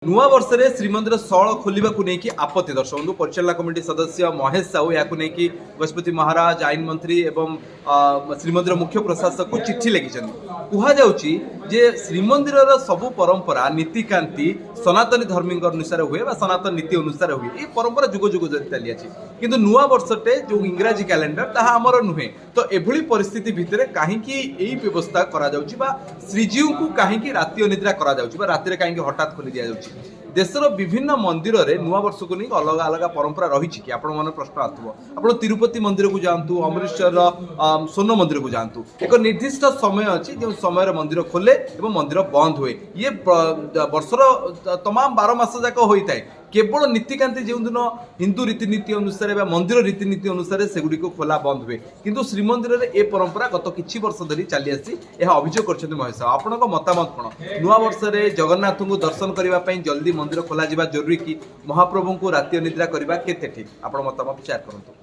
नुआ वर्ष में श्रीमंदिर शौल खोलने को लेकिन आपत्ति दर्शक बंधु परिचालना कमिटी सदस्य महेश साहू या गजपति महाराज आईन मंत्री एवं श्रीमंदिर मुख्य प्रशासक को चिट्ठी लिखिं कहुच्छी जे श्रीमंदिर सबू परंपरा नीतिकांति सनातनी धर्मी अनुसार हुए सनातन नीति अनुसार हुए ये परंपरा जुग जुग चली किंतु नुआ वर्षटे जो इंग्राजी कैलेंडर ताहा आमर नुहे तो एभली परिस्थिति भितर कहीं व्यवस्था करा श्रीजीव को कहीं राति अनिद्रा करा राति कहीं हठात खोली दि जाऊँगी देशर विभिन्न मंदिर रे नुआ वर्ष को नहीं अलग अलग परंपरा रही कि आपण मन प्रश्न आथबो आपण तिरुपति मंदिर को जातु अमृतसर स्वर्ण मंदिर को जातु एक निर्दिष्ट समय अच्छी जो समय मंदिर खोले एवं मंदिर बंद हुए ये वर्षर तमाम 12 मास जाक होता है केवल नीतिकांति जो दिन हिंदू रीतिनीति अनुसार मंदिर रीतिनीति अनुसार सेगुड़ी को खोला बंद हुए किंतु श्रीमंदिर में ए परंपरा गत किछि वर्ष धरी चली आसी यह अभियोग करछन्ते महेश आपण मतामत कोन नुआ वर्ष रे जगन्नाथ को दर्शन करबा पई जल्दी मंदिर खोला जिबा जरूरी कि महाप्रभु को राति अनिद्रा करबा केते ठीक आपण मतामत शेयर करंतु।